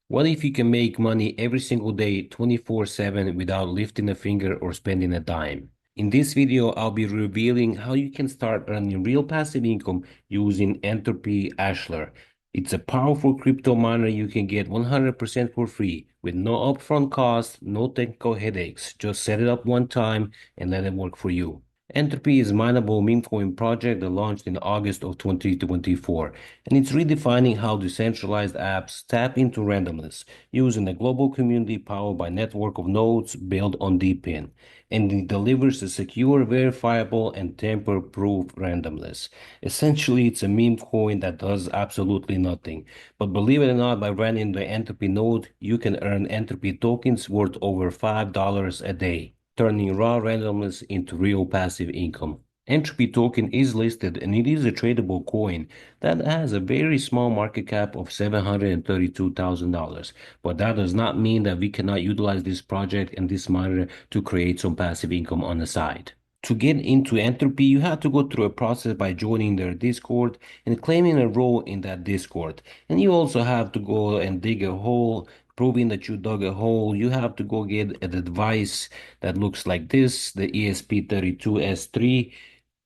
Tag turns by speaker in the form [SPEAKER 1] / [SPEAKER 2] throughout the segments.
[SPEAKER 1] What if you can make money every single day 24/7 without lifting a finger or spending a dime? In this video, I'll be revealing how you can start earning real passive income using Entropy Ashlar. It's a powerful crypto miner you can get 100% for free with no upfront costs, no technical headaches. Just set it up one time and let it work for you. Entropy is a mineable meme coin project that launched in August of 2024, and it's redefining how decentralized apps tap into randomness using a global community powered by a network of nodes built on DeepIn, and it delivers a secure, verifiable, and tamper-proof randomness. Essentially, it's a meme coin that does absolutely nothing. But believe it or not, by running the Entropy node, you can earn Entropy tokens worth over $5 a day, turning raw randomness into real passive income. Entropy token is listed and it is a tradable coin that has a very small market cap of $732,000. But that does not mean that we cannot utilize this project and this miner to create some passive income on the side. To get into Entropy, you have to go through a process by joining their Discord and claiming a role in that Discord. And you also have to go and dig a hole, proving that you dug a hole. You have to go get a device that looks like this, the ESP32S3.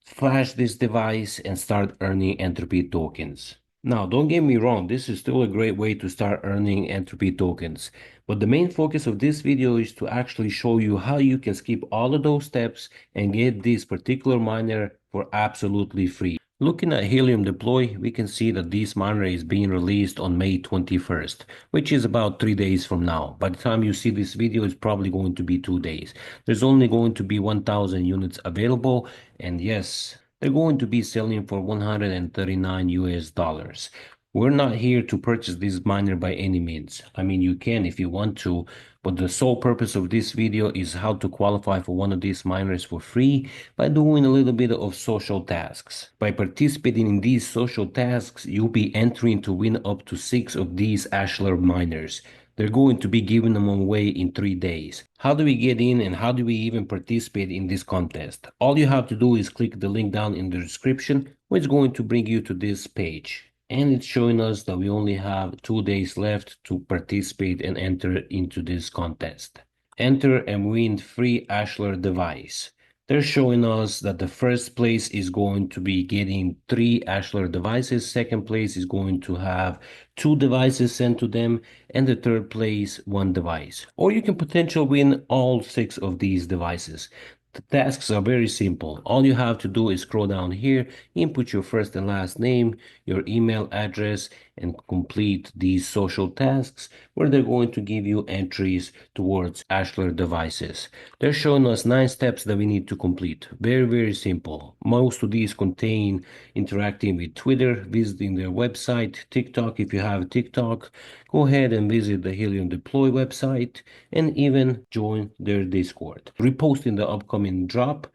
[SPEAKER 1] Flash this device and start earning Entropy tokens. Now, don't get me wrong, this is still a great way to start earning Entropy tokens, but the main focus of this video is to actually show you how you can skip all of those steps and get this particular miner for absolutely free. Looking at Helium Deploy, we can see that this miner is being released on May 21st, which is about 3 days from now. By the time you see this video, it's probably going to be 2 days. There's only going to be 1,000 units available, and yes, they're going to be selling for 139 US dollars. We're not here to purchase this miner by any means. I mean, you can if you want to, but the sole purpose of this video is how to qualify for one of these miners for free by doing a little bit of social tasks. By participating in these social tasks, you'll be entering to win up to 6 of these Ashlar miners. They're going to be giving them away in 3 days. How do we get in and how do we even participate in this contest? All you have to do is click the link down in the description, which is going to bring you to this page. And it's showing us that we only have 2 days left to participate and enter into this contest. Enter and win free Ashlar device. They're showing us that the first place is going to be getting 3 Ashlar devices, second place is going to have 2 devices sent to them, and the third place 1 device. Or you can potentially win all 6 of these devices. The tasks are very simple. All you have to do is scroll down here, input your first and last name, your email address, and complete these social tasks where they're going to give you entries towards Ashlar devices. They're showing us 9 steps that we need to complete. Very, very simple. Most of these contain interacting with Twitter, visiting their website, TikTok if you have TikTok. Go ahead and visit the Helium Deploy website and even join their Discord. Reposting the upcoming drop,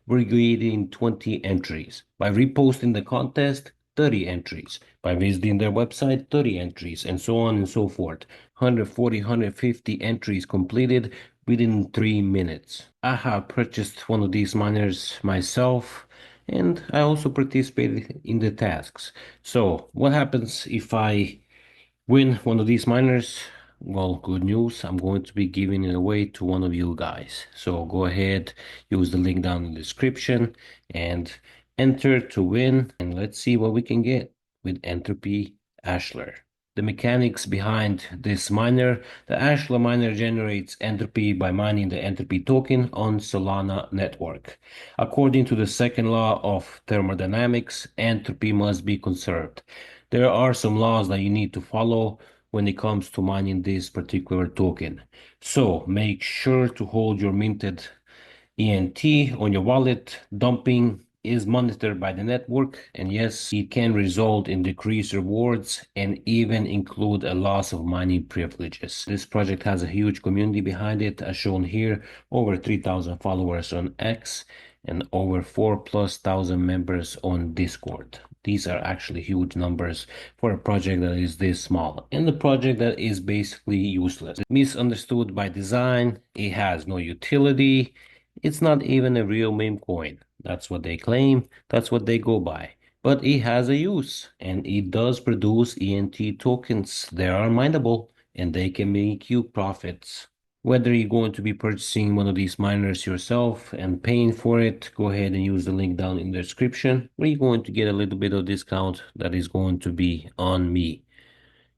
[SPEAKER 1] we're getting 20 entries. By reposting the contest, 30 entries. By visiting their website, 30 entries, and so on and so forth. 140, 150 entries completed within 3 minutes. I have purchased one of these miners myself, and I also participated in the tasks. So, what happens if I win one of these miners? Well, good news, I'm going to be giving it away to one of you guys. So go ahead, use the link down in the description and enter to win. And let's see what we can get with Entropy Ashlar. The mechanics behind this miner: the Ashlar miner generates entropy by mining the entropy token on Solana network. According to the second law of thermodynamics, entropy must be conserved. There are some laws that you need to follow when it comes to mining this particular token. So make sure to hold your minted ENT on your wallet. Dumping is monitored by the network, and yes, it can result in decreased rewards and even include a loss of mining privileges. This project has a huge community behind it, as shown here, over 3,000 followers on X and over 4,000+ members on Discord. These are actually huge numbers for a project that is this small, and a project that is basically useless. Misunderstood by design, it has no utility, it's not even a real meme coin. That's what they claim, that's what they go by. But it has a use, and it does produce ENT tokens. They are mineable, and they can make you profits. Whether you're going to be purchasing one of these miners yourself and paying for it, go ahead and use the link down in the description, where you're going to get a little bit of discount that is going to be on me.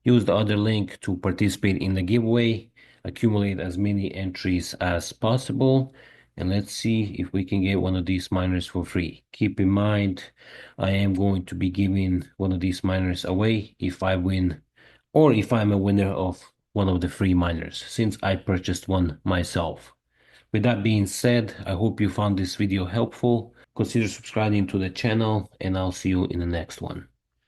[SPEAKER 1] Use the other link to participate in the giveaway, accumulate as many entries as possible, and let's see if we can get one of these miners for free. Keep in mind, I am going to be giving one of these miners away if I win, or if I'm a winner of one of the free miners, since I purchased one myself. With that being said, I hope you found this video helpful. Consider subscribing to the channel, and I'll see you in the next one.